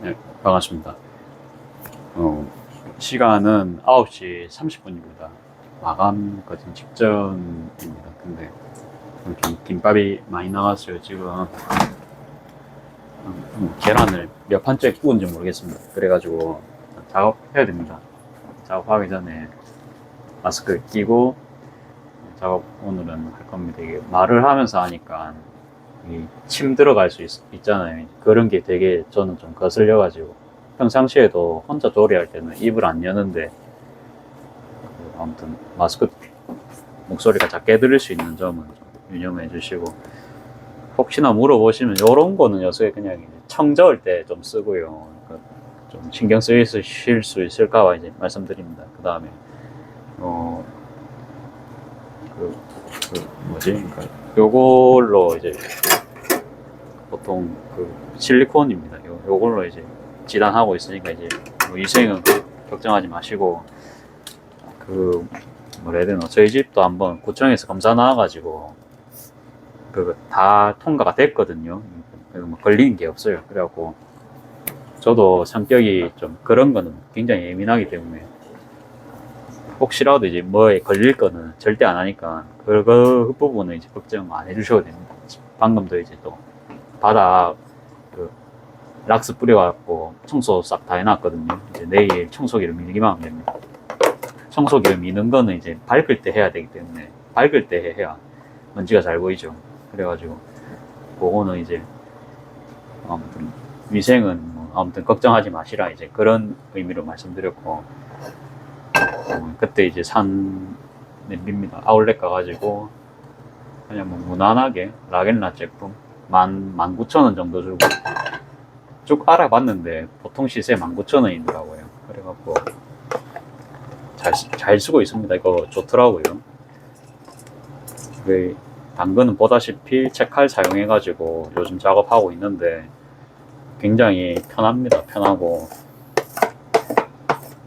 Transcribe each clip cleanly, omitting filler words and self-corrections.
네, 반갑습니다. 시간은 9시 30분입니다. 마감 거진 직전입니다. 근데 이렇게 김밥이 많이 나왔어요. 지금 계란을 몇 판째 구운지 모르겠습니다. 그래가지고 작업해야 됩니다. 작업하기 전에 마스크 끼고 작업 오늘은 할 겁니다. 이게 말을 하면서 하니까 침 들어갈 수 있잖아요. 그런 게 되게 저는 좀 거슬려가지고 평상시에도 혼자 조리할 때는 입을 안 여는데 아무튼 마스크 목소리가 작게 들릴 수 있는 점은 좀 유념해 주시고 혹시나 물어보시면 이런 거는 요새 그냥 청 저을 때 좀 쓰고요. 그러니까 좀 신경 쓰이실 수 있을까봐 이제 말씀드립니다. 그 다음에 뭐지? 그러니까 요걸로 이제 보통 그 실리콘입니다. 요걸로 이제 지단하고 있으니까 이제 위생은 걱정하지 마시고 뭐라 해야 되나, 저희 집도 한번 구청에서 검사 나와가지고 다 통과가 됐거든요. 그래서 뭐 걸리는 게 없어요. 그래갖고 저도 성격이 좀 그런 거는 굉장히 예민하기 때문에 혹시라도 이제 뭐에 걸릴 거는 절대 안 하니까 그 부분은 이제 걱정 안 해주셔도 됩니다. 방금도 이제 또 바닥 락스 뿌려갖고 청소 싹 다 해놨거든요. 이제 내일 청소기를 밀기만 하면 됩니다. 청소기를 미는 거는 이제 밝을 때 해야 되기 때문에 밝을 때 해야 먼지가 잘 보이죠. 그래가지고 그거는 이제 아무튼 위생은 아무튼 걱정하지 마시라 이제 그런 의미로 말씀드렸고, 그때 이제 산 냄비입니다. 아울렛 가가지고 그냥 뭐 무난하게 락앤라 제품 19,000원 정도 주고 쭉 알아봤는데 보통 시세 19,000원이더라고요. 그래갖고 잘 쓰고 있습니다. 이거 좋더라고요. 당근은 보다시피 채칼 사용해가지고 요즘 작업하고 있는데 굉장히 편합니다. 편하고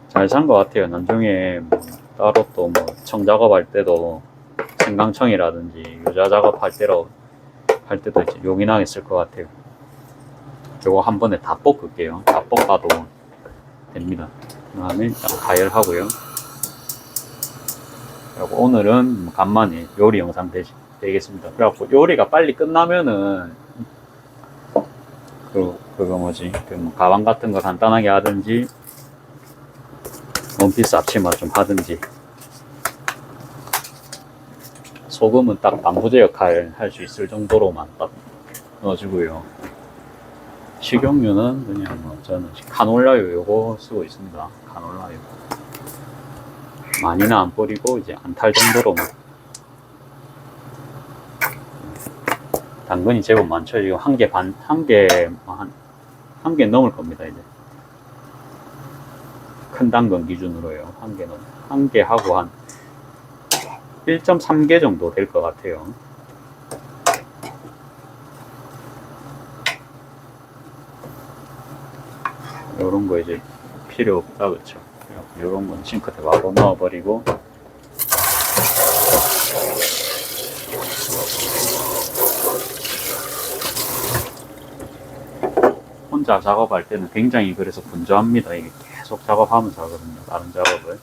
잘 산 것 같아요. 나중에 따로 또 청 작업할 때도 생강청이라든지 유자 작업할 때도 이제 용이하게 쓸 것 같아요. 요거 한 번에 다 볶을게요. 다 볶아도 됩니다. 그 다음에 가열하고요. 그리고 오늘은 간만에 요리 영상 되겠습니다. 그래갖고 요리가 빨리 끝나면은 그거 뭐지? 가방 같은 거 간단하게 하든지 원피스 앞치마 좀 하든지, 소금은 딱 방부제 역할 할 수 있을 정도로만 딱 넣어주고요. 식용유는 그냥 저는 카놀라유 요거 쓰고 있습니다. 카놀라유 많이는 안 뿌리고 이제 안 탈 정도로만. 당근이 제법 많죠. 지금 한 개 넘을 겁니다. 이제 큰 당근 기준으로요. 한 개 하고 한 1.3개 정도 될 것 같아요. 요런 거 이제 필요 없다, 그쵸? 요런 건 싱크대 바로 넣어버리고, 혼자 작업할 때는 굉장히 그래서 분주합니다. 이게 계속 작업하면서 하거든요. 다른 작업을.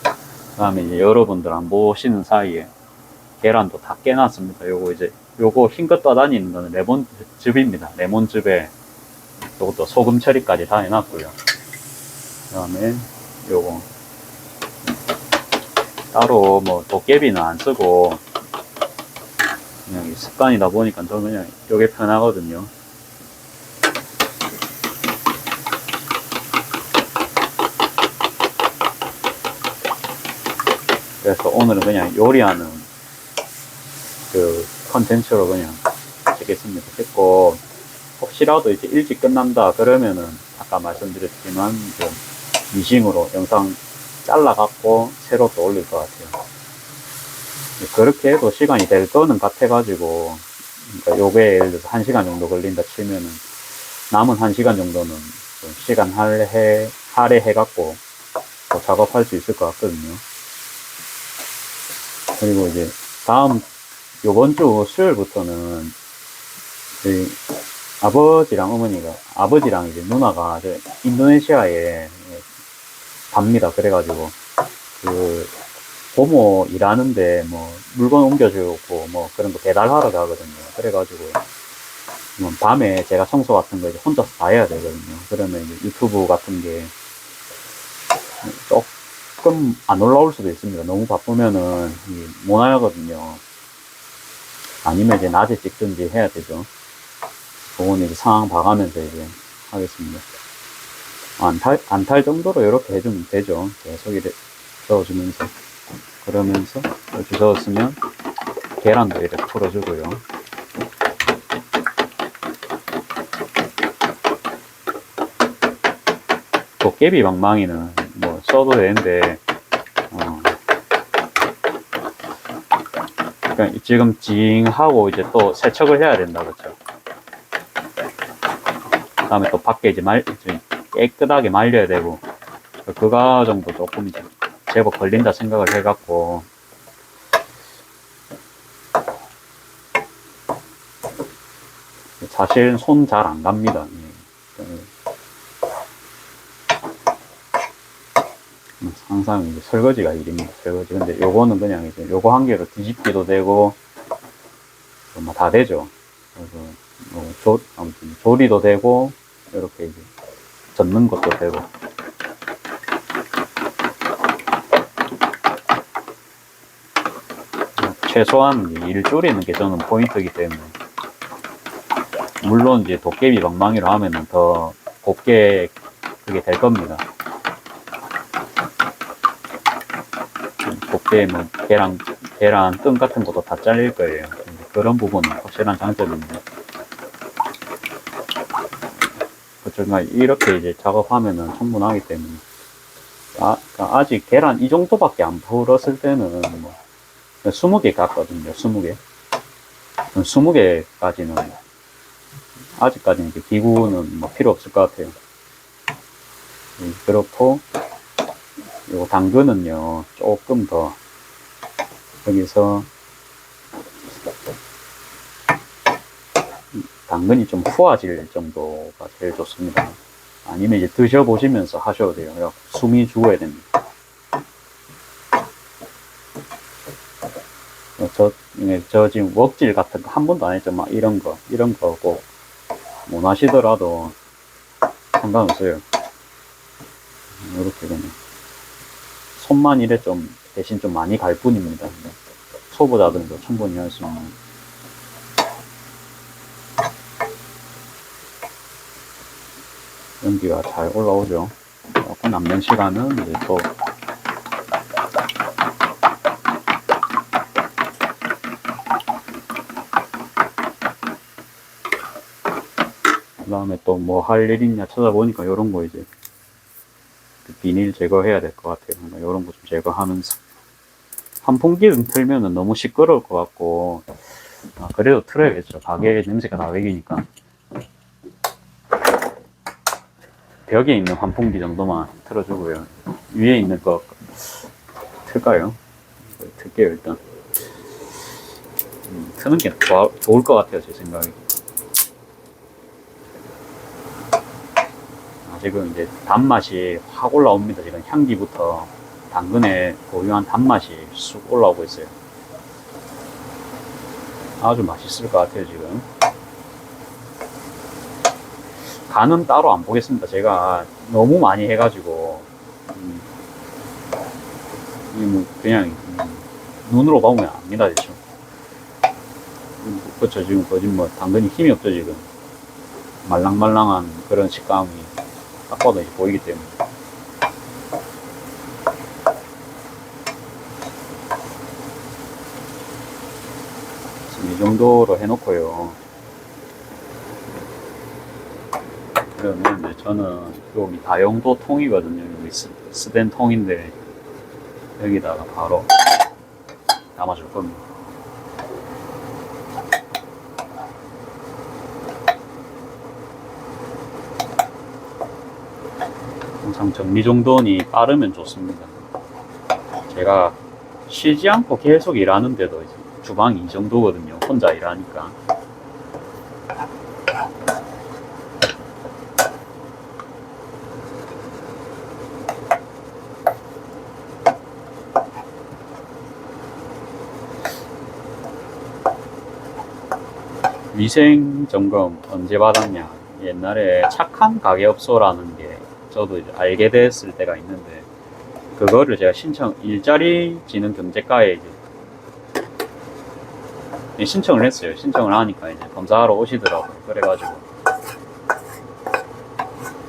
그 다음에 이제 여러분들 안 보시는 사이에 계란도 다 깨놨습니다. 요거 흰것 떠다니는 거는 레몬즙입니다. 레몬즙에 요것도 소금 처리까지 다 해놨고요. 그 다음에 요거 따로 도깨비는 안 쓰고 그냥 습관이다 보니까 저는 그냥 요게 편하거든요. 그래서 오늘은 그냥 요리하는 컨텐츠로 그냥 찍겠습니다. 찍고 혹시라도 이제 일찍 끝난다 그러면은 아까 말씀드렸지만 좀 미싱으로 영상 잘라갖고 새로 또 올릴 것 같아요. 그렇게 해도 시간이 될 거는 같아가지고, 그러니까 요게 예를 들어서 1시간 정도 걸린다 치면은 남은 1시간 정도는 좀 시간 할애해갖고 또 작업할 수 있을 것 같거든요. 그리고 이제 요번 주 수요일부터는 아버지랑 어머니가, 아버지랑 이제 누나가 인도네시아에 갑니다. 그래가지고, 그, 고모 일하는데 뭐, 물건 옮겨주고 뭐, 그런 거 배달하러 가거든요. 그래가지고, 뭐 밤에 제가 청소 같은 거 이제 혼자서 다 해야 되거든요. 그러면 이제 유튜브 같은 게 조금 안 올라올 수도 있습니다. 너무 바쁘면은 못 하거든요. 아니면 이제 낮에 찍든지 해야 되죠. 그건 이제 상황 봐가면서 이제 하겠습니다. 안 탈 정도로 이렇게 해주면 되죠. 계속 이렇게 저어주면서. 그러면서 이렇게 저었으면 계란도 이렇게 풀어주고요. 도깨비 방망이는 뭐 써도 되는데, 그러니까 지금 징하고 이제 또 세척을 해야 된다, 그렇죠? 그 다음에 또 밖에 이제 깨끗하게 말려야 되고, 그 과정도 조금 이제 제법 걸린다 생각을 해갖고, 사실 손 잘 안 갑니다. 항상 이제 설거지가 일입니다. 설거지. 근데 요거는 그냥 이제 요거 한 개로 뒤집기도 되고, 뭐 다 되죠. 그래서 아무튼 조리도 되고, 이렇게 이제 젓는 것도 되고. 최소한 일 줄이는 게 저는 포인트이기 때문에. 물론 이제 도깨비 방망이로 하면은 더 곱게 그게 될 겁니다. 곱게 뭐 계란 뜸 같은 것도 다 잘릴 거예요. 그런 부분은 확실한 장점입니다. 그렇죠. 이렇게 이제 작업하면은 충분하기 때문에. 그러니까 아직 계란 이 정도밖에 안 풀었을 때는 뭐 20개 깠거든요. 20개. 20개까지는 아직까지는 기구는 뭐 필요 없을 것 같아요. 그렇고 요 당근은요 조금 더 여기서 당근이 좀 후아질 정도가 제일 좋습니다. 아니면 이제 드셔보시면서 하셔도 돼요. 숨이 죽어야 됩니다. 저 지금 웍질 같은 거 한 번도 안 했죠. 막 이런 거고 못 하시더라도 상관없어요. 이렇게 그냥 손만 이래 좀 대신 좀 많이 갈 뿐입니다. 초보자들도 충분히 할 수 있는. 연기가 잘 올라오죠. 조금 남는 시간은 이제 또 그 다음에 또 뭐 할 일 있냐 찾아보니까 이런 거 이제 비닐 제거해야 될 것 같아요. 이런 거 좀 제거하면서 환풍기는 틀면은 너무 시끄러울 것 같고 그래도 틀어야겠죠. 가게 냄새가 나배기니까 벽에 있는 환풍기 정도만 틀어주고요. 위에 있는 거 틀까요? 틀게요 일단. 트는 게 좋을 것 같아요 제 생각에. 지금 이제 단맛이 확 올라옵니다. 지금 향기부터 당근의 고유한 단맛이 쑥 올라오고 있어요. 아주 맛있을 것 같아요 지금. 간은 따로 안 보겠습니다. 제가 너무 많이 해가지고 그냥 눈으로 보면 압니다 대충. 그렇죠. 지금 거짓 뭐 당근이 힘이 없죠 지금. 말랑말랑한 그런 식감이 딱 봐도 보이기 때문에. 지금 이 정도로 해놓고요. 그러면 이제 저는 여기 다용도 통이거든요. 여기 스텐 통인데 여기다가 바로 담아줄 겁니다. 항상 정리정돈이 빠르면 좋습니다. 제가 쉬지 않고 계속 일하는데도 이제 주방이 이 정도거든요. 혼자 일하니까. 위생 점검 언제 받았냐? 옛날에 착한 가게업소라는 게 저도 이제 알게 됐을 때가 있는데, 그거를 제가 일자리 지능 경제과에 이제 신청을 했어요. 신청을 하니까 이제 검사하러 오시더라고요. 그래가지고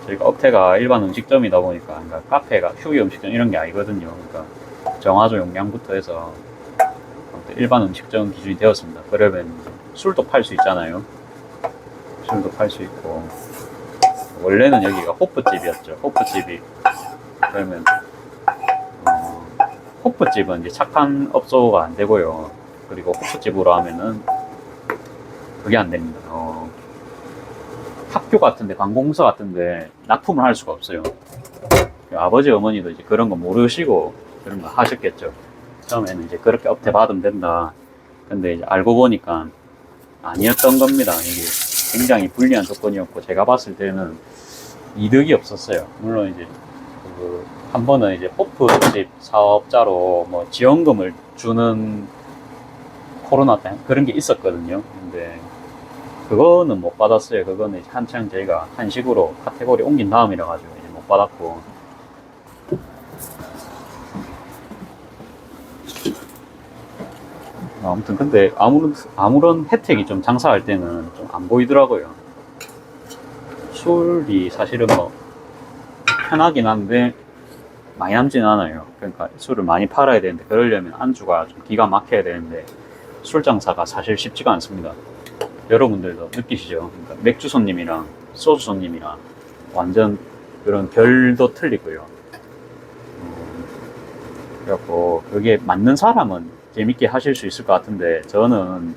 저희가 업태가 일반 음식점이다 보니까, 그러니까 카페가 휴게 음식점 이런 게 아니거든요. 그러니까 정화조 용량부터 해서 일반 음식점 기준이 되었습니다. 그러면 술도 팔 수 있잖아요. 술도 팔 수 있고, 원래는 여기가 호프집이었죠. 호프집이. 그러면 호프집은 이제 착한 업소가 안 되고요. 그리고 호프집으로 하면은 그게 안 됩니다. 학교 같은데, 관공서 같은데 납품을 할 수가 없어요. 아버지 어머니도 이제 그런 거 모르시고 그런 거 하셨겠죠. 처음에는 이제 그렇게 업태 받으면 된다. 근데 이제 알고 보니까 아니었던 겁니다. 이게 굉장히 불리한 조건이었고, 제가 봤을 때는 이득이 없었어요. 물론 이제 한 번은 이제 호프집 사업자로 뭐 지원금을 주는 코로나 때 그런 게 있었거든요. 근데 그거는 못 받았어요. 그거는 이제 한창 저희가 한식으로 카테고리 옮긴 다음이라 가지고 이제 못 받았고. 아무튼 근데 아무런 혜택이 좀 장사할 때는 좀 안 보이더라고요. 술이 사실은 뭐 편하긴 한데 많이 남지는 않아요. 그러니까 술을 많이 팔아야 되는데, 그러려면 안주가 좀 기가 막혀야 되는데 술 장사가 사실 쉽지가 않습니다. 여러분들도 느끼시죠? 그러니까 맥주 손님이랑 소주 손님이랑 완전 그런 결도 틀리고요. 그래갖고 그게 맞는 사람은 재밌게 하실 수 있을 것 같은데, 저는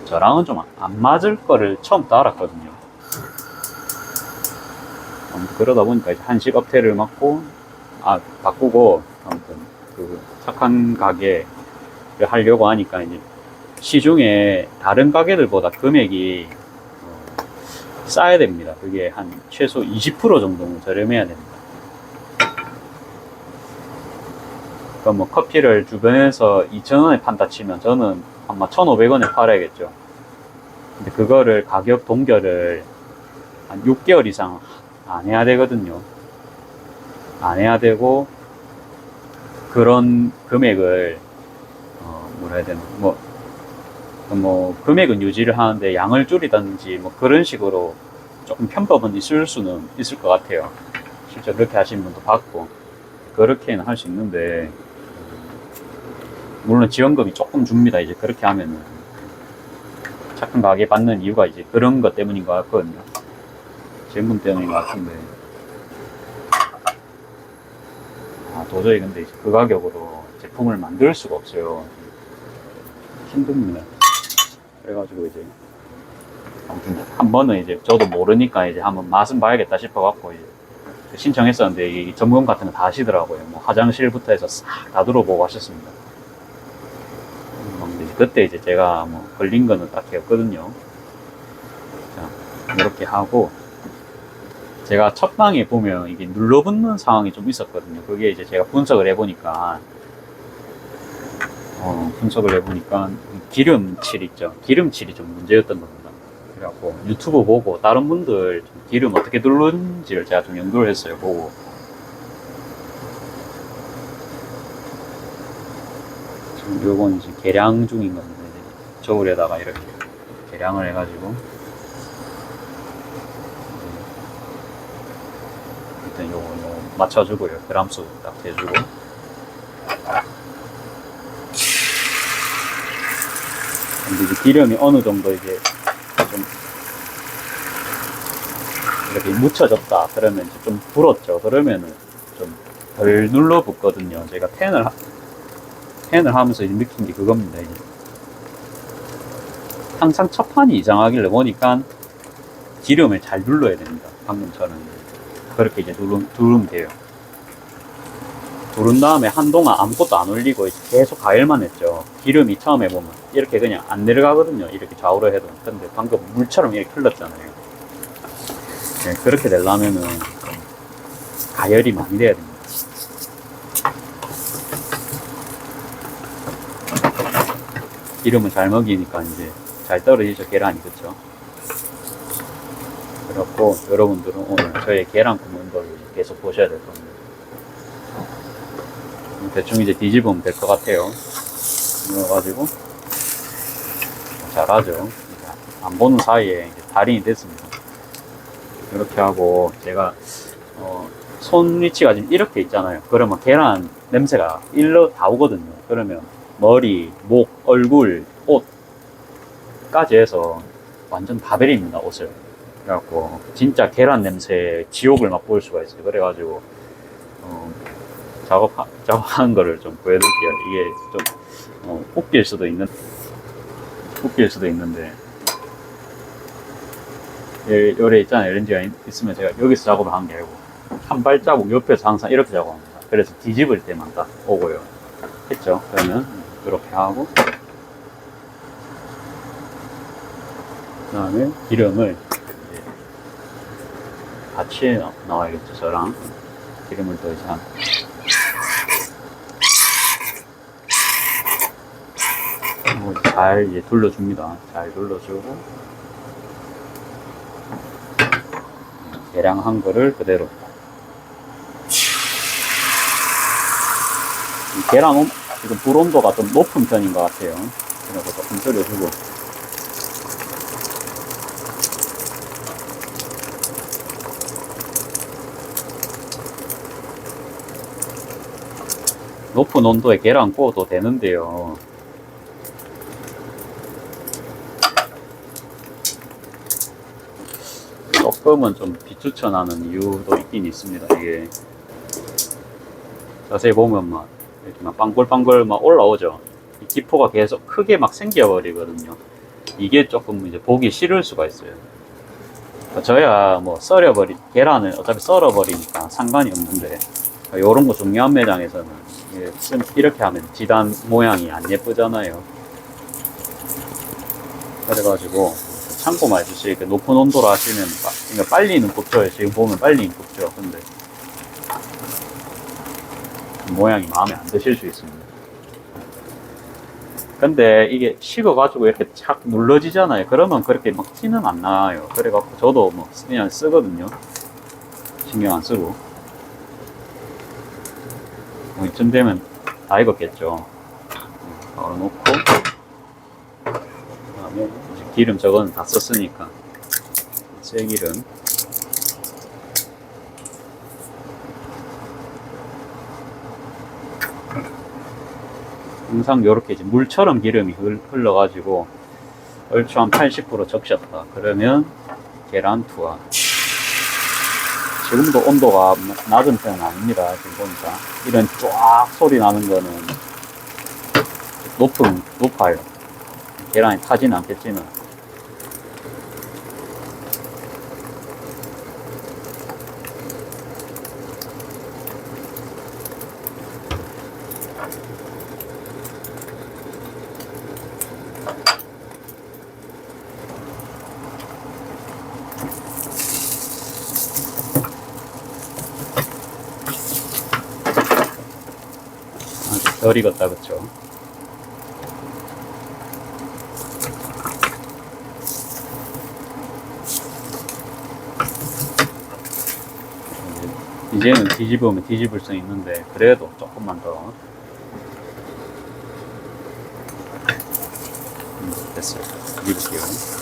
저랑은 좀 안 맞을 거를 처음부터 알았거든요. 아무튼 그러다 보니까 이제 한식 업태를 바꾸고, 아무튼 그 착한 가게를 하려고 하니까 이제 시중에 다른 가게들보다 금액이 싸야 됩니다. 그게 한 최소 20% 정도는 저렴해야 됩니다. 그러니까 뭐 커피를 주변에서 2,000원에 판다 치면 저는 아마 1,500원에 팔아야겠죠. 근데 그거를 가격 동결을 한 6개월 이상 안 해야 되거든요. 안 해야 되고, 그런 금액을 뭐라 해야 되나, 뭐 금액은 유지를 하는데 양을 줄이든지 뭐 그런 식으로 조금 편법은 있을 수는 있을 것 같아요. 실제 그렇게 하시는 분도 봤고, 그렇게는 할 수 있는데, 물론 지원금이 조금 줍니다. 이제 그렇게 하면은 착한 가게 받는 이유가 이제 그런 것 때문인 것 같거든요. 지원금 때문인 것 같은데, 도저히 근데 이제 그 가격으로 제품을 만들 수가 없어요. 힘듭니다. 그래가지고 이제 아무튼 한 번은 이제 저도 모르니까 이제 한번 맛은 봐야겠다 싶어갖고 이제 신청했었는데, 이 점검 같은 거 다 하시더라고요. 뭐 화장실부터 해서 싹 다 들어보고 하셨습니다. 그때 이제 제가 뭐 걸린 거는 딱히 없거든요. 자, 이렇게 하고, 제가 첫 방에 보면 이게 눌러붙는 상황이 좀 있었거든요. 그게 이제 제가 분석을 해보니까 기름칠 있죠. 기름칠이 좀 문제였던 겁니다. 그래갖고 유튜브 보고 다른 분들 기름 어떻게 누르는지를 제가 좀 연구를 했어요. 보고. 지금 요건 이제 계량 중인 건데, 저울에다가 이렇게 계량을 해가지고 일단 요거 맞춰주고요. 그람수 딱 대주고, 근데 이제 기름이 어느 정도 이제 좀 이렇게 묻혀졌다 그러면 이제 좀 불었죠. 그러면은 좀 덜 눌러붙거든요. 제가 팬을 하면서 이제 느낀 게 그겁니다. 이제 항상 첫 판이 이상하길래 보니까 기름을 잘 눌러야 됩니다. 방금처럼 그렇게 이제 두르면 돼요. 두른 다음에 한동안 아무것도 안 올리고 계속 가열만 했죠. 기름이 처음에 보면 이렇게 그냥 안 내려가거든요. 이렇게 좌우로 해도. 근데 방금 물처럼 이렇게 흘렀잖아요. 네, 그렇게 되려면은 가열이 많이 돼야 됩니다. 기름을 잘 먹이니까 이제 잘 떨어지죠, 계란이. 그쵸? 그렇고, 여러분들은 오늘 저의 계란 굽는 걸 계속 보셔야 될 겁니다. 대충 이제 뒤집으면 될 것 같아요. 그래가지고, 잘하죠. 안 보는 사이에 이제 달인이 됐습니다. 이렇게 하고, 제가, 손 위치가 지금 이렇게 있잖아요. 그러면 계란 냄새가 일로 다 오거든요. 그러면 머리, 목, 얼굴, 옷까지 해서 완전 다 베립니다, 옷을. 그래갖고, 진짜 계란 냄새 지옥을 맛볼 수가 있어요. 그래가지고, 작업하는 거를 좀 보여드릴게요. 이게 좀, 웃길 수도 있는데, 요래 있잖아요. 렌즈가 있으면 제가 여기서 작업을 하는 게 아니고, 한 발자국 옆에서 항상 이렇게 작업합니다. 그래서 뒤집을 때만 딱 오고요. 했죠? 그러면 이렇게 하고, 그 다음에 기름을 이제 같이 나와야겠죠. 저랑 기름을 더 이상 잘 이제 둘러줍니다. 잘 둘러주고, 계량한 거를 그대로. 계란 지금 불 온도가 좀 높은 편인 것 같아요. 그래서 조금 줄여주고. 높은 온도에 계란 구워도 되는데요. 조금은 좀 비추천하는 이유도 있긴 있습니다. 이게 자세히 보면 막 이렇게 막 빵글빵글 막 올라오죠. 이 기포가 계속 크게 막 생겨버리거든요. 이게 조금 이제 보기 싫을 수가 있어요. 저야 뭐 계란을 어차피 썰어버리니까 상관이 없는데, 요런 거 중요한 매장에서는 이렇게 하면 지단 모양이 안 예쁘잖아요. 그래가지고 참고 해주시. 높은 온도로 하시면 그러니까 빨리는 굽죠. 지금 보면 빨리는 굽죠. 근데 모양이 마음에 안 드실 수 있습니다. 근데 이게 식어가지고 이렇게 착 눌러지잖아요. 그러면 그렇게 막 티는 안 나요. 그래갖고 저도 뭐 그냥 쓰거든요. 신경 안 쓰고. 이쯤 되면 다 익었겠죠. 넣어놓고, 그 다음에 기름 저거는 다 썼으니까 쇠기름. 항상 이렇게 이제 물처럼 기름이 흘러가지고 얼추 한 80% 적셨다. 그러면 계란 투하. 지금도 온도가 낮은 편은 아닙니다. 지금 보니까 이런 쫙 소리 나는 거는 높아요. 계란이 타지는 않겠지만. 덜 익었다, 그쵸? 이제는 뒤집으면 뒤집을 수 있는데, 그래도 조금만 더. 됐어요. 뒤집을게요.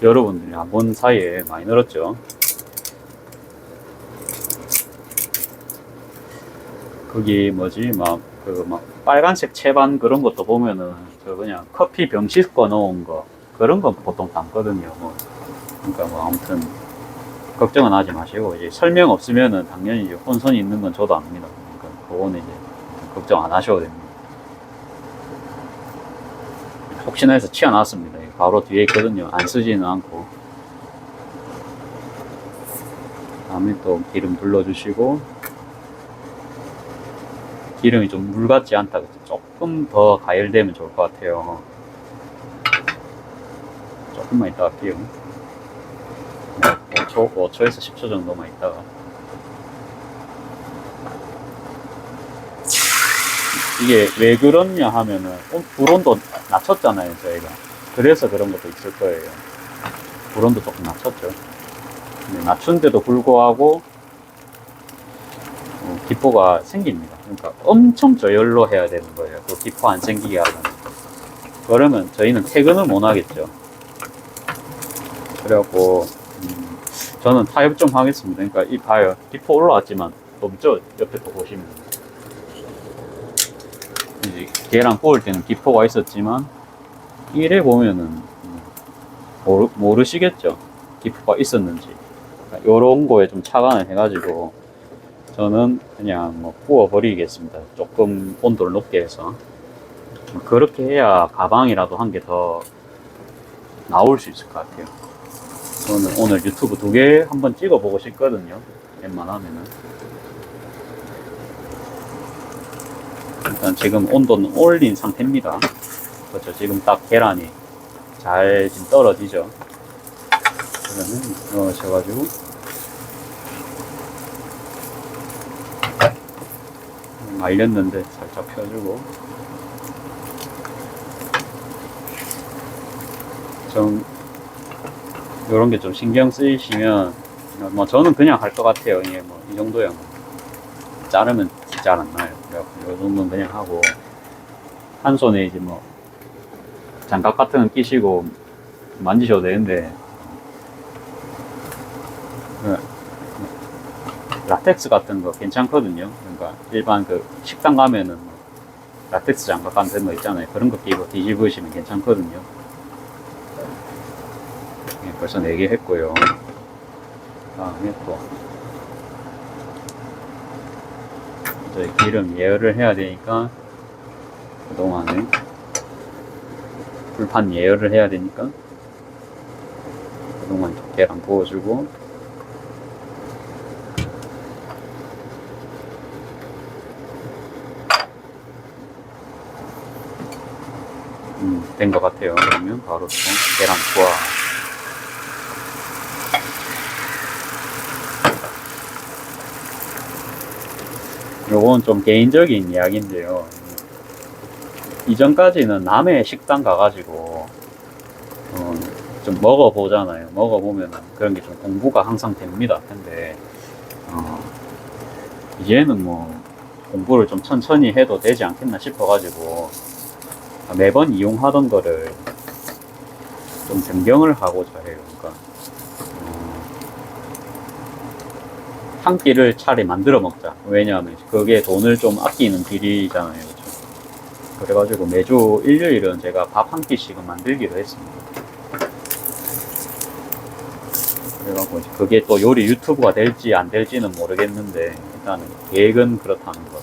여러분들이 안 본 사이에 많이 늘었죠. 거기 뭐지, 막 빨간색 채반 그런 것도 보면은, 그냥 커피 병 씻고 놓은 거, 그런 건 보통 담거든요. 그러니까 아무튼, 걱정은 하지 마시고, 이제 설명 없으면은 당연히 이제 혼선이 있는 건 저도 압니다. 그러니까 그거는 이제 걱정 안 하셔도 됩니다. 혹시나 해서 치워놨습니다. 바로 뒤에 있거든요. 안 쓰지는 않고. 다음에 또 기름 둘러주시고, 기름이 좀 물 같지 않다. 조금 더 가열되면 좋을 것 같아요. 조금만 있다가 할게요. 5초에서 10초 정도만 있다가. 이게 왜 그렇냐 하면은 불온도 낮췄잖아요, 저희가. 그래서 그런 것도 있을 거예요. 불온도 조금 낮췄죠. 근데 낮춘데도 불구하고 기포가 생깁니다. 그러니까 엄청 저열로 해야 되는 거예요. 그 기포 안 생기게 하면. 그러면 저희는 퇴근을 못 하겠죠. 그래갖고 저는 타협 좀 하겠습니다. 그러니까 이 봐요. 기포 올라왔지만 없죠. 옆에 거 보시면 이제 계란 구울 때는 기포가 있었지만 이래 보면은 모르시겠죠. 기포가 있었는지. 그러니까 요런 거에 좀 착안을 해가지고 저는 그냥 뭐 구워 버리겠습니다. 조금 온도를 높게 해서. 그렇게 해야 가방이라도 한 개 더 나올 수 있을 것 같아요. 저는 오늘 유튜브 2개 한번 찍어보고 싶거든요. 웬만하면은. 일단 지금 온도는 올린 상태입니다. 그렇죠. 지금 딱 계란이 잘 지금 떨어지죠. 그러면 넣으셔가지고 말렸는데 살짝 펴주고 좀 요런 게 좀 신경 쓰이시면 뭐 저는 그냥 할 것 같아요. 예, 뭐 이 정도야 뭐 자르면 잘 안 나요. 그래갖고 요 정도는 그냥 하고 한 손에 이제 뭐 장갑 같은 거 끼시고 만지셔도 되는데 라텍스 같은 거 괜찮거든요. 그러니까 일반 그 식당 가면은 라텍스 장갑 같은 거 있잖아요. 그런 거 끼고 뒤집으시면 괜찮거든요. 예, 벌써 4개 했고요. 다음에 또 이제 기름 예열을 해야 되니까 그동안에 불판 예열을 해야 되니까 그동안 계란 구워주고 된 것 같아요. 그러면 바로 또 계란 투하. 요건 좀 개인적인 이야기인데요. 이전까지는 남의 식당 가가지고 좀 먹어보잖아요. 먹어보면 그런 게 좀 공부가 항상 됩니다. 근데 이제는 뭐 공부를 좀 천천히 해도 되지 않겠나 싶어가지고 매번 이용하던 거를 좀 변경을 하고자 해요. 그러니까 한 끼를 차라리 만들어 먹자. 왜냐하면 그게 돈을 좀 아끼는 길이잖아요. 그렇죠? 그래가지고 매주 일요일은 제가 밥 한 끼씩은 만들기로 했습니다. 그래가지고 그게 또 요리 유튜브가 될지 안 될지는 모르겠는데 일단은 계획은 그렇다는 것.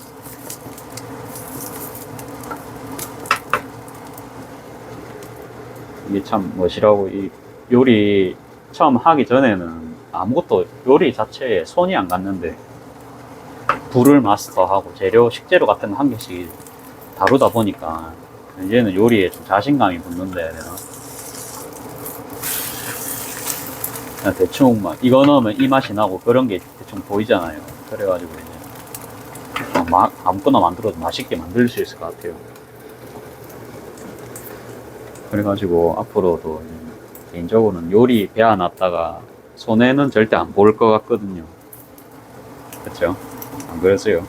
이게 참 멋이라고. 이 요리 처음 하기 전에는 아무것도 요리 자체에 손이 안 갔는데 불을 마스터하고 재료, 식재료 같은 거 한 개씩 다루다 보니까 이제는 요리에 좀 자신감이 붙는다 해야 되나? 그냥 대충 막 이거 넣으면 이 맛이 나고 그런 게 대충 보이잖아요. 그래가지고 이제 아무거나 만들어도 맛있게 만들 수 있을 것 같아요. 그래가지고 앞으로도 개인적으로는 요리 배워놨다가 손해는 절대 안 볼 것 같거든요. 그쵸? 안 그랬어요?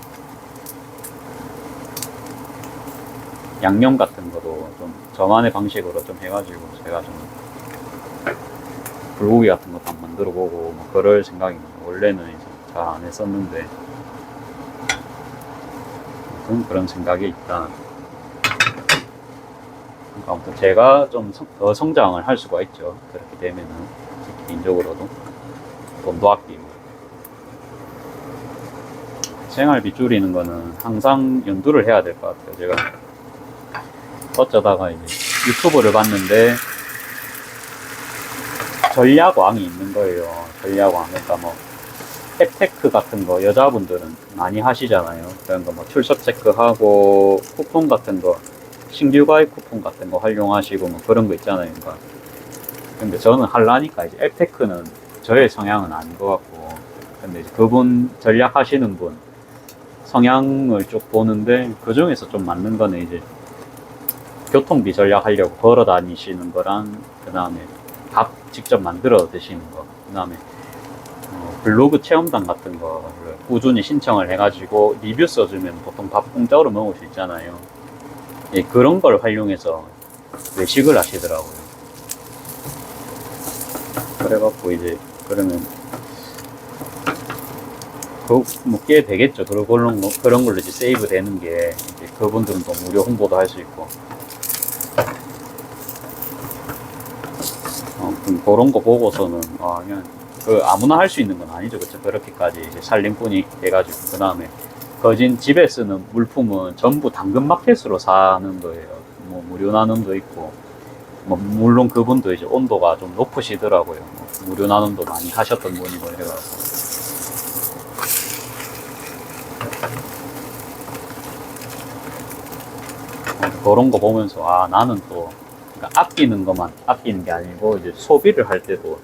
양념 같은 거도 좀 저만의 방식으로 좀 해가지고 제가 좀 불고기 같은 것도 한번 만들어 보고 뭐 그럴 생각입니다. 원래는 이제 잘 안 했었는데 그런 생각이 있다. 아무튼 제가 좀 더 성장을 할 수가 있죠. 그렇게 되면은 개인적으로도 돈도 아끼고 생활비 줄이는 거는 항상 연두를 해야 될 것 같아요. 제가 어쩌다가 이제 유튜브를 봤는데 전략왕이 있는 거예요. 전략왕. 그러니까 뭐 혜테크 같은 거 여자분들은 많이 하시잖아요. 그런 거 뭐 출석 체크하고 쿠폰 같은 거 신규 가입 쿠폰 같은 거 활용하시고 뭐 그런 거 있잖아요. 그러니까 근데 저는 하려니까 이제 앱테크는 저의 성향은 아닌 것 같고, 근데 이제 그분 전략 하시는 분 성향을 쭉 보는데 그 중에서 좀 맞는 거는 이제 교통비 절약하려고 걸어 다니시는 거랑 그 다음에 밥 직접 만들어 드시는 거, 그 다음에 블로그 체험단 같은 거를 꾸준히 신청을 해가지고 리뷰 써주면 보통 밥 공짜로 먹을 수 있잖아요. 예, 그런 걸 활용해서 외식을 하시더라고요. 그래갖고 이제 그러면 꽤 되겠죠. 그런 걸로 이제 세이브 되는 게 이제 그분들은 또 무료 홍보도 할 수 있고. 그런 거 보고서는 그냥 아무나 할 수 있는 건 아니죠. 그쵸? 그렇게까지 이제 살림꾼이 돼가지고 그 다음에 거진 집에 쓰는 물품은 전부 당근마켓으로 사는 거예요. 뭐 무료 나눔도 있고, 뭐 물론 그분도 이제 온도가 좀 높으시더라고요. 뭐 무료 나눔도 많이 하셨던 분이고 해가지고. 그런 거 보면서 나는 또 그러니까 아끼는 것만 아끼는 게 아니고 이제 소비를 할 때도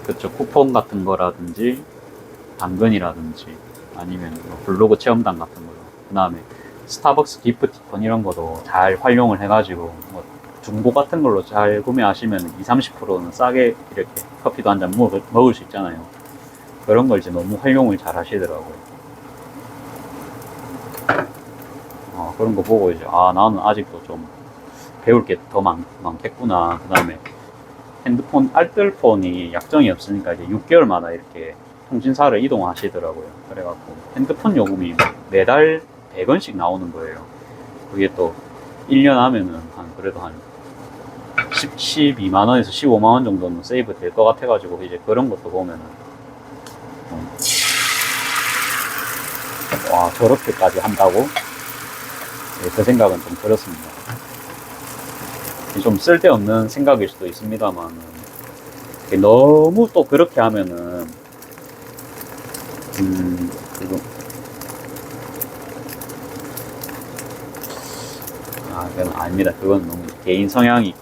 그쵸, 쿠폰 같은 거라든지 당근이라든지 아니면 뭐 블로그 체험단 같은 거요. 그 다음에 스타벅스 기프티콘 이런 것도 잘 활용을 해가지고 뭐 중고 같은 걸로 잘 구매하시면 20-30%는 싸게 이렇게 커피도 한 잔 먹을 수 있잖아요. 그런 걸 이제 너무 활용을 잘 하시더라고요. 그런 거 보고 이제 나는 아직도 좀 배울 게 더 많겠구나. 그 다음에 핸드폰 알뜰폰이 약정이 없으니까 이제 6개월마다 이렇게 통신사를 이동하시더라고요. 그래갖고 핸드폰 요금이 매달 100원씩 나오는 거예요. 그게 또 1년 하면은 그래도 한 12만원에서 15만원 정도는 세이브 될 것 같아가지고 이제 그런 것도 보면은 와, 저렇게까지 한다고? 그 생각은 좀 들었습니다. 좀 쓸데없는 생각일 수도 있습니다만 너무 또 그렇게 하면은 그건 아닙니다. 그건 너무 개인 성향이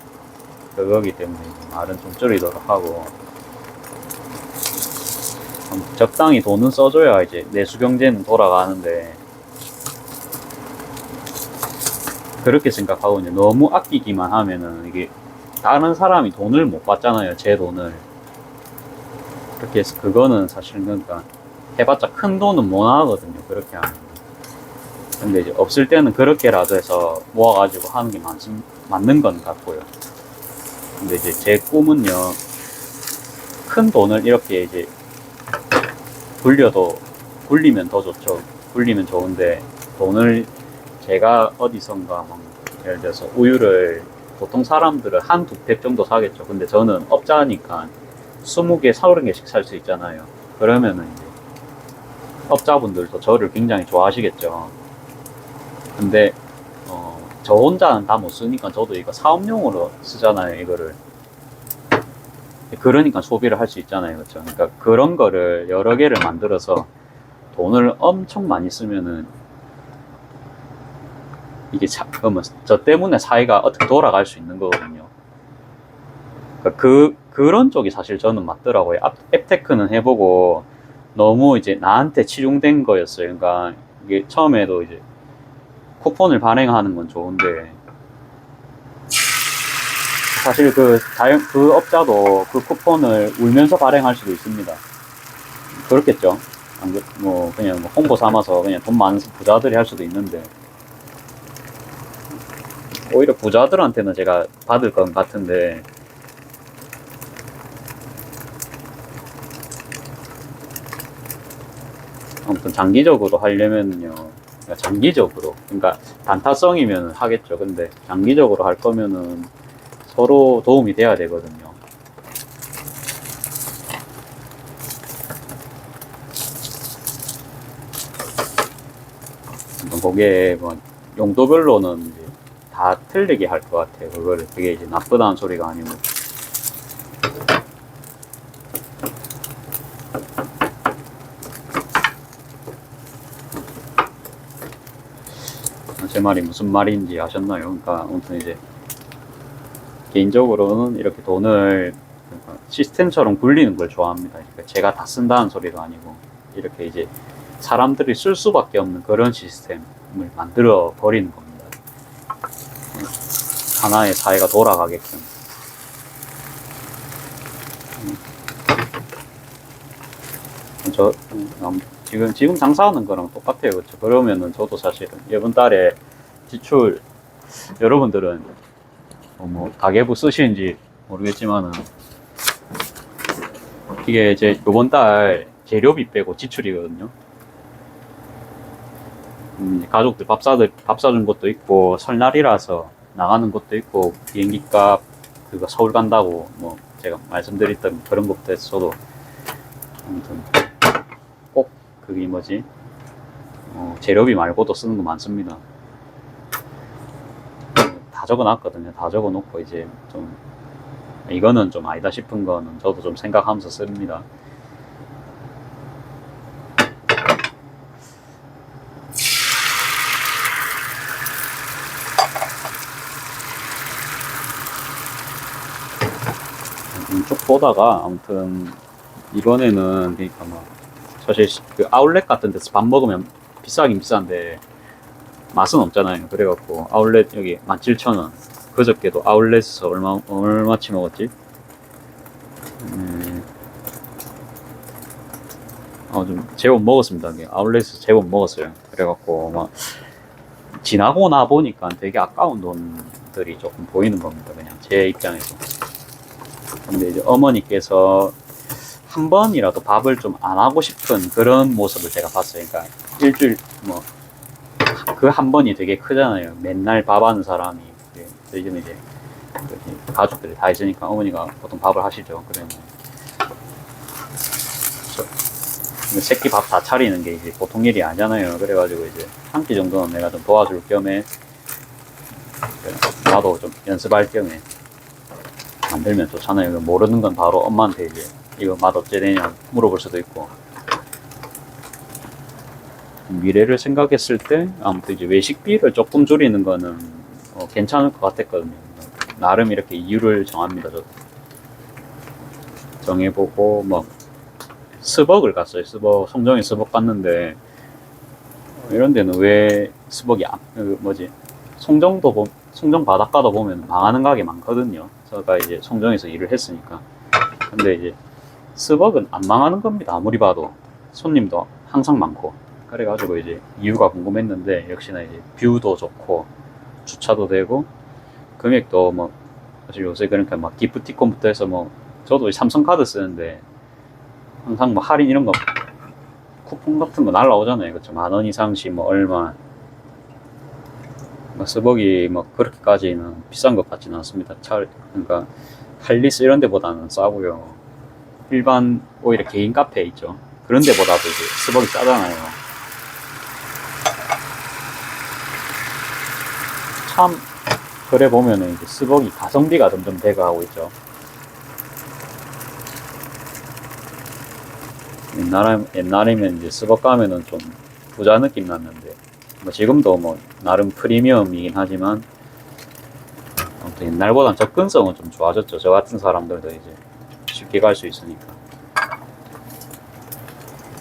그거기 때문에 말은 좀 줄이도록 하고 적당히 돈은 써줘야 이제 내수 경제는 돌아가는데 그렇게 생각하고 이제 너무 아끼기만 하면은 이게 다른 사람이 돈을 못 받잖아요. 제 돈을. 그렇게 해서 그거는 사실 그러니까 해봤자 큰 돈은 못 나가거든요. 그렇게 하면. 근데 이제 없을 때는 그렇게라도 해서 모아가지고 하는 게 맞는 건 같고요. 근데 이제 제 꿈은요, 큰 돈을 이렇게 이제 굴리면 더 좋죠. 굴리면 좋은데 돈을 제가 어디선가 예를 들어서 우유를 보통 사람들은 한두 팩 정도 사겠죠. 근데 저는 업자니까 20개, 30개씩 살 수 있잖아요. 그러면은 이제 업자분들도 저를 굉장히 좋아하시겠죠. 근데 저 혼자는 다 못 쓰니까 저도 이거 사업용으로 쓰잖아요. 이거를. 그러니까 소비를 할 수 있잖아요. 그렇죠? 그러니까 그런 거를 여러 개를 만들어서 돈을 엄청 많이 쓰면은 이게 그러면 저 때문에 사회가 어떻게 돌아갈 수 있는 거거든요. 그러니까 그런 쪽이 사실 저는 맞더라고요. 앱테크는 해보고 너무 이제 나한테 치중된 거였어요. 그러니까 이게 처음에도 이제 쿠폰을 발행하는 건 좋은데 사실 그 업자도 그 쿠폰을 울면서 발행할 수도 있습니다. 그렇겠죠. 뭐 그냥 홍보 삼아서 그냥 돈 많은 부자들이 할 수도 있는데 오히려 부자들한테는 제가 받을 것 같은데 아무튼 장기적으로 하려면요, 그러니까 단타성이면 하겠죠. 근데 장기적으로 할 거면은 서로 도움이 돼야 되거든요. 그게 뭐 용도별로는 이제 다 틀리게 할 것 같아요. 그거를 그게 이제 나쁘다는 소리가 아니고. 제 말이 무슨 말인지 아셨나요? 그러니까 아무튼 이제 개인적으로는 이렇게 돈을 시스템처럼 굴리는 걸 좋아합니다. 그러니까 제가 다 쓴다는 소리가 아니고 이렇게 이제 사람들이 쓸 수밖에 없는 그런 시스템을 만들어 버리는 겁니다. 하나의 사회가 돌아가게끔. 지금 장사하는 거랑 똑같아요. 그렇죠? 그러면은 저도 사실은 이번 달에 지출, 여러분들은 뭐 가계부 쓰시는지 모르겠지만은 이게 제 이번 달 재료비 빼고 지출이거든요. 가족들 밥 사준 것도 있고 설날이라서 나가는 것도 있고 비행기 값 그거 서울 간다고 뭐 제가 말씀드렸던 그런 것부터 해서 저도 아무튼 꼭 그게 뭐지 재료비 말고도 쓰는 거 많습니다. 다 적어놨거든요. 다 적어놓고 이제 좀 이거는 좀 아니다 싶은 거는 저도 좀 생각하면서 씁니다. 쭉 보다가 아무튼 이번에는 그러니까 뭐 사실 그 아울렛 같은 데서 밥 먹으면 비싸긴 비싼데 맛은 없잖아요. 그래갖고 아울렛 여기 17,000원. 그저께도 아울렛에서 얼마치 먹었지? 좀 제법 먹었습니다. 아울렛에서 제법 먹었어요. 그래갖고 막 지나고 나 보니까 되게 아까운 돈들이 조금 보이는 겁니다. 그냥 제 입장에서. 근데 이제 어머니께서 한 번이라도 밥을 좀 안 하고 싶은 그런 모습을 제가 봤어요. 그러니까 일주일 뭐 그 한 번이 되게 크잖아요. 맨날 밥 하는 사람이 요즘 이제 가족들이 다 있으니까 어머니가 보통 밥을 하시죠. 그러면 새끼 밥 다 차리는 게 이제 보통 일이 아니잖아요. 그래가지고 이제 한 끼 정도는 내가 좀 도와줄 겸에 나도 좀 연습할 겸에 만들면 좋잖아요. 모르는 건 바로 엄마한테 이제 이거 맛 어째 되냐 물어볼 수도 있고. 미래를 생각했을 때 아무튼 이제 외식비를 조금 줄이는 거는 괜찮을 것 같았거든요. 나름 이렇게 이유를 정합니다. 저도 정해보고 뭐 스벅을 갔어요. 송정에 스벅 갔는데 이런 데는 왜 스벅이 뭐지 송정 바닷가도 보면 망하는 가게 많거든요. 제가 이제 송정에서 일을 했으니까. 근데 이제 스벅은 안 망하는 겁니다. 아무리 봐도 손님도 항상 많고. 그래가지고 이제 이유가 궁금했는데 역시나 이제 뷰도 좋고 주차도 되고 금액도 뭐 사실 요새 그러니까 막 기프티콘부터 해서 뭐 저도 삼성카드 쓰는데 항상 뭐 할인 이런 거 쿠폰 같은 거 날라오잖아요. 그쵸? 10,000원 이상씩 뭐 얼마 스벅이 뭐 그렇게까지는 비싼 것 같지는 않습니다. 그러니까 할리스 이런 데보다는 싸고요. 일반 오히려 개인 카페 있죠. 그런 데보다도 이제 스벅이 싸잖아요. 참 그래 보면은 이제 스벅이 가성비가 점점 돼가고 있죠. 옛날이면 이제 스벅 가면은 좀 부자 느낌 났는데 뭐 지금도 뭐 나름 프리미엄이긴 하지만 아무튼 옛날보단 접근성은 좀 좋아졌죠. 저 같은 사람들도 이제 쉽게 갈 수 있으니까.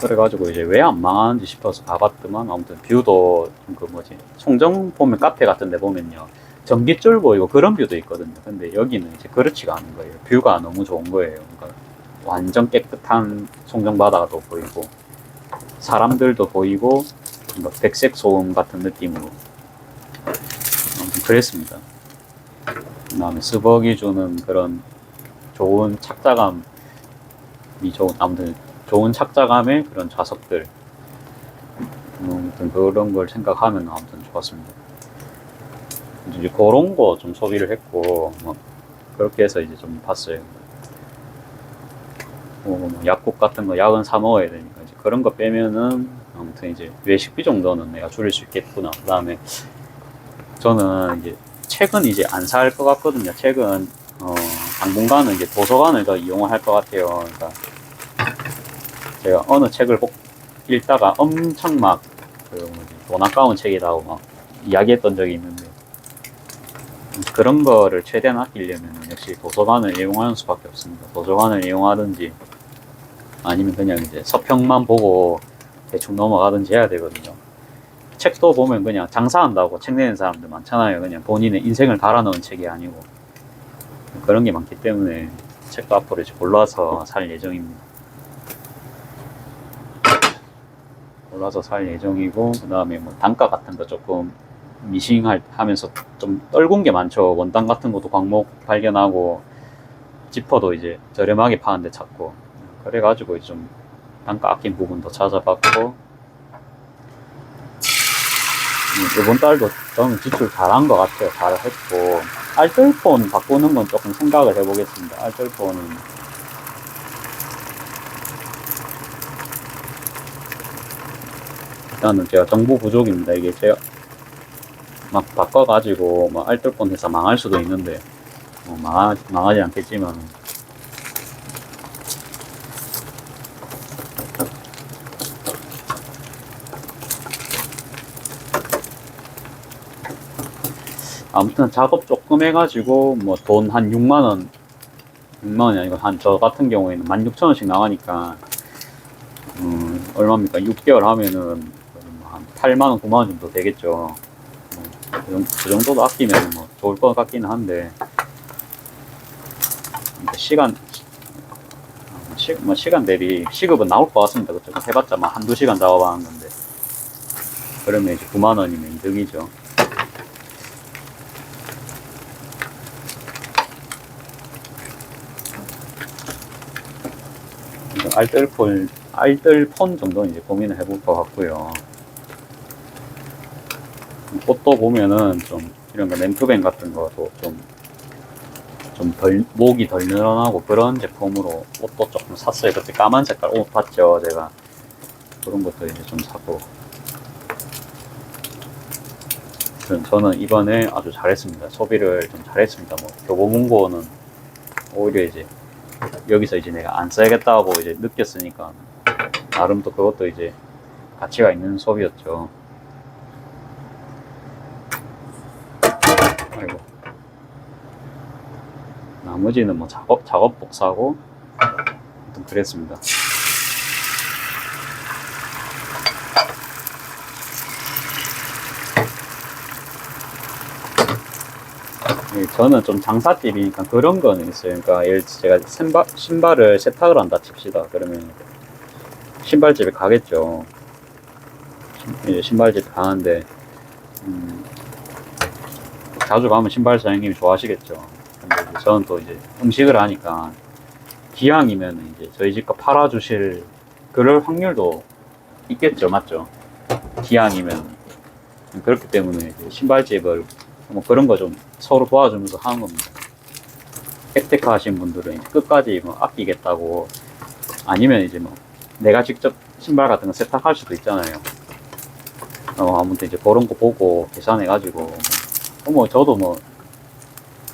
그래가지고 이제 왜 안 망하는지 싶어서 가봤더만 아무튼 뷰도 좀 그 뭐지 송정 보면 카페 같은 데 보면요 전깃줄 보이고 그런 뷰도 있거든요. 근데 여기는 이제 그렇지가 않은 거예요. 뷰가 너무 좋은 거예요. 그러니까 완전 깨끗한 송정 바다도 보이고 사람들도 보이고 뭐 백색 소음 같은 느낌으로 아무튼 그랬습니다. 그 다음에 스벅이 주는 그런 좋은 착자감이 아무튼 좋은 착자감의 그런 좌석들 아무튼 그런 걸 생각하면 아무튼 좋았습니다. 이제 그런 거 좀 소비를 했고 뭐 그렇게 해서 이제 좀 봤어요. 뭐 약국 같은 거 약은 사 먹어야 되니까 이제 그런 거 빼면은 아무튼 이제 외식비 정도는 내가 줄일 수 있겠구나. 그 다음에 저는 이제 책은 이제 안 살 것 같거든요. 책은 당분간은 이제 도서관을 더 이용할 것 같아요. 그러니까 제가 어느 책을 읽다가 엄청 막 돈 아까운 책이라고 막 이야기했던 적이 있는데 그런 거를 최대한 아끼려면 역시 도서관을 이용하는 수밖에 없습니다. 도서관을 이용하든지 아니면 그냥 이제 서평만 보고 대충 넘어가든지 해야 되거든요. 책도 보면 그냥 장사한다고 책 내는 사람들 많잖아요. 그냥 본인의 인생을 달아넣은 책이 아니고 그런 게 많기 때문에 책도 앞으로 이제 골라서 살 예정입니다. 골라서 살 예정이고, 그 다음에 뭐 단가 같은 거 조금 미싱하면서 좀 떨군 게 많죠. 원단 같은 것도 광목 발견하고, 지퍼도 이제 저렴하게 파는데 찾고, 그래가지고 좀 단가 아낀 부분도 찾아봤고, 이번 달도 저는 지출 잘한 것 같아요. 잘했고, 알뜰폰 바꾸는 건 조금 생각을 해보겠습니다. 알뜰폰은 일단은 제가 정보 부족입니다. 이게 제가 막 바꿔가지고 뭐 알뜰폰 회사 망할 수도 있는데 뭐 망하지 않겠지만 아무튼 작업 조금 해가지고 뭐 돈 한 6만원 6만원이 아니고 한 저 같은 경우에는 16,000원씩 나가니까 얼마입니까? 6개월 하면은 한 8만원 9만원 정도 되겠죠. 그 정도도 아끼면 뭐 좋을 것 같기는 한데 시간 대비 시급은 나올 것 같습니다. 그쵸? 해봤자 막 한두 시간 작업하는 건데 그러면 이제 9만원이면 이득이죠. 알뜰폰 정도는 이제 고민을 해볼 것 같고요. 옷도 보면은 좀 이런 거 램프밴 같은 것도 좀 목이 덜 늘어나고 그런 제품으로 옷도 조금 샀어요. 그때 까만 색깔 옷 봤죠, 제가. 그런 것도 이제 좀 사고. 저는 이번에 아주 잘했습니다. 소비를 좀 잘했습니다. 뭐 교보문고는 오히려 이제 여기서 이제 내가 안 써야겠다고 이제 느꼈으니까 나름 또 그것도 이제 가치가 있는 소비였죠. 아이고. 나머지는 뭐 작업복 사고 아무튼 그랬습니다. 저는 좀 장사집이니까 그런 거는 있어요. 그러니까 예를 들어 제가 신발을 세탁을 한다 칩시다. 그러면 신발집에 가겠죠. 신발집 가는데 자주 가면 신발 사장님이 좋아하시겠죠. 근데 이제 저는 또 이제 음식을 하니까 기왕이면 이제 저희 집 거 팔아주실 그럴 확률도 있겠죠, 맞죠? 기왕이면 그렇기 때문에 이제 신발집을 뭐 그런 거 좀 서로 도와주면서 하는 겁니다. 앱테크 하신 분들은 끝까지 뭐 아끼겠다고 아니면 이제 뭐 내가 직접 신발 같은 거 세탁할 수도 있잖아요. 아무튼 이제 그런 거 보고 계산해가지고 뭐 저도 뭐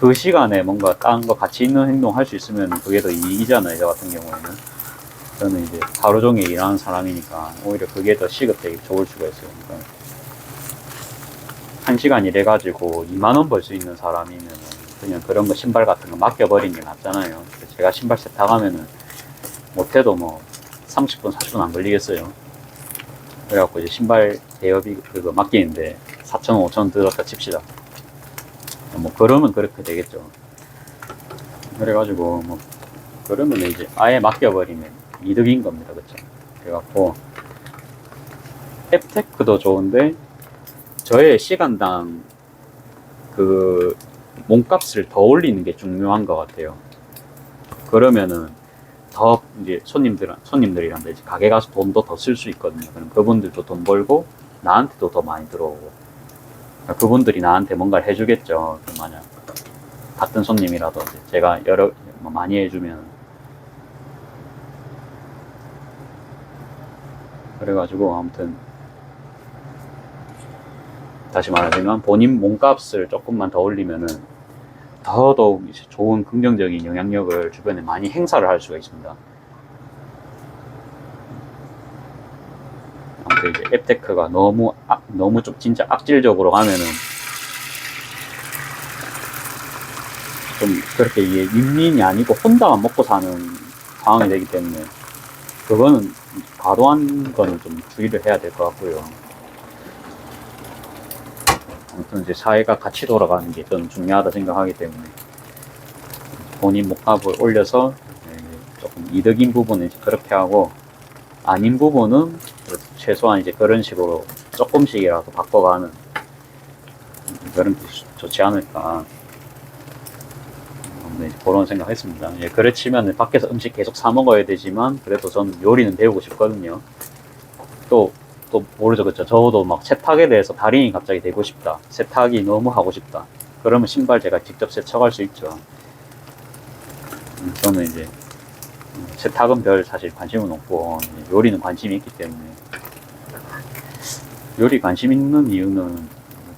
그 시간에 뭔가 딴 거 가치 있는 행동 할 수 있으면 그게 더 이익이잖아요. 저 같은 경우에는 저는 이제 하루 종일 일하는 사람이니까 오히려 그게 더 시급되게 좋을 수가 있어요. 그러니까 1시간 일해가지고 2만원 벌 수 있는 사람이면 그냥 그런 거 신발 같은 거 맡겨버리는 게 낫잖아요. 제가 신발 세탁하면은 못해도 뭐 30분 40분 안 걸리겠어요. 그래갖고 이제 신발 대여비 그거 맡기는데 4,000원 5,000원 들었다 칩시다. 뭐 그러면 그렇게 되겠죠. 그래가지고 뭐 그러면 이제 아예 맡겨버리면 이득인 겁니다. 그쵸? 그래갖고 앱테크도 좋은데 저의 시간당 그 몸값을 더 올리는 게 중요한 것 같아요. 그러면은 더 이제 손님들이랑 이제 가게 가서 돈도 더 쓸 수 있거든요. 그럼 그분들도 돈 벌고 나한테도 더 많이 들어오고 그분들이 나한테 뭔가를 해주겠죠. 만약 같은 손님이라도 이제 제가 많이 해주면 그래가지고 아무튼 다시 말하지만 본인 몸값을 조금만 더 올리면은 더더욱 좋은 긍정적인 영향력을 주변에 많이 행사를 할 수가 있습니다. 아무튼 이제 앱테크가 너무 좀 진짜 악질적으로 가면은 좀 그렇게 이게 윈윈이 아니고 혼자만 먹고 사는 상황이 되기 때문에 그거는 과도한 거는 좀 주의를 해야 될 것 같고요. 아무튼 이제 사회가 같이 돌아가는 게 저는 중요하다 생각하기 때문에 본인 목값을 올려서 조금 이득인 부분은 이제 그렇게 하고 아닌 부분은 최소한 이제 그런 식으로 조금씩이라도 바꿔가는 그런 게 좋지 않을까. 네, 그런 생각했습니다. 예, 그래 치면 밖에서 음식 계속 사 먹어야 되지만 그래도 저는 요리는 배우고 싶거든요. 또 모르죠, 그쵸? 저도 막 세탁에 대해서 달인이 갑자기 되고 싶다. 세탁이 너무 하고 싶다. 그러면 신발 제가 직접 세척할 수 있죠. 저는 이제 세탁은 별 사실 관심은 없고 요리는 관심이 있기 때문에 요리 관심 있는 이유는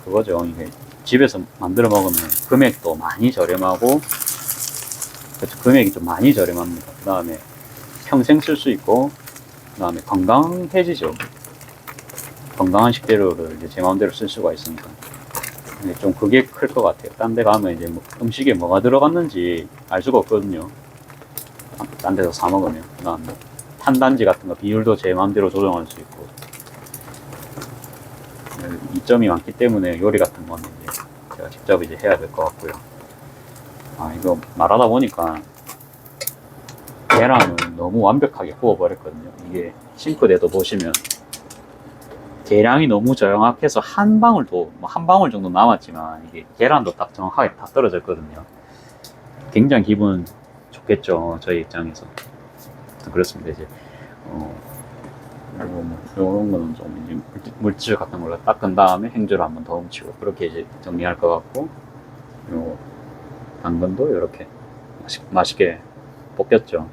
그거죠. 이게 집에서 만들어 먹으면 금액도 많이 저렴하고 그래서 금액이 좀 많이 저렴합니다. 그 다음에 평생 쓸 수 있고 그 다음에 건강해지죠. 건강한 식재료를 이제 제 마음대로 쓸 수가 있으니까 좀 그게 클 것 같아요. 딴 데 가면 이제 뭐 음식에 뭐가 들어갔는지 알 수가 없거든요. 딴 데서 사 먹으면. 그 다음 뭐 탄단지 같은 거 비율도 제 마음대로 조정할 수 있고 이점이 많기 때문에 요리 같은 거는 이제 제가 직접 이제 해야 될 것 같고요. 아, 이거 말하다 보니까 계란을 너무 완벽하게 구워버렸거든요. 이게 싱크대도 보시면 계량이 너무 정확해서 한 방울도 한 방울 정도 남았지만 이게 계란도 딱 정확하게 다 떨어졌거든요. 굉장히 기분 좋겠죠, 저희 입장에서. 그렇습니다. 이제 이런 거는 좀 이제 물질 같은 걸로 닦은 다음에 행주를 한번 더 훔치고 그렇게 이제 정리할 것 같고, 요 당근도 이렇게 맛있게 볶였죠.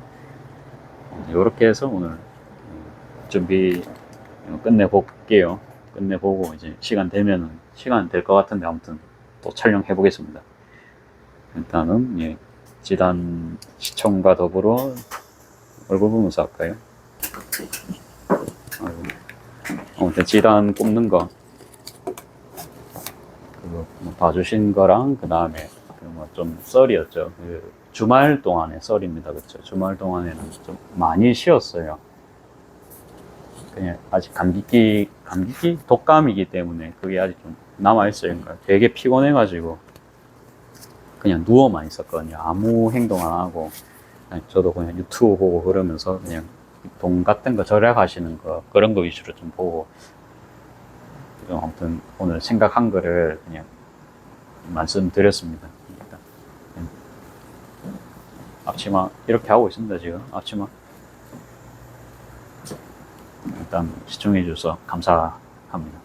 이렇게 해서 오늘 준비 끝내볼게요. 끝내보고 이제 시간 되면은 시간 될 것 같은데 아무튼 또 촬영해 보겠습니다. 일단은 예, 지단 시청과 더불어 얼굴 보면서 할까요? 아무튼 지단 꼽는 거 그거 뭐 봐주신 거랑 그 다음에 뭐 좀 썰이었죠. 그 주말 동안에 썰입니다. 그렇죠? 주말 동안에는 좀 많이 쉬었어요. 그냥 아직 감기 독감이기 때문에 그게 아직 좀 남아있어요. 그러니까 되게 피곤해가지고 그냥 누워만 있었거든요. 아무 행동 안 하고 그냥 저도 그냥 유튜브 보고 그러면서 그냥 돈 같은 거 절약하시는 거 그런 거 위주로 좀 보고 아무튼 오늘 생각한 거를 그냥 말씀드렸습니다. 일단 앞치마 이렇게 하고 있습니다. 지금 앞치마 일단 시청해 주셔서 감사합니다.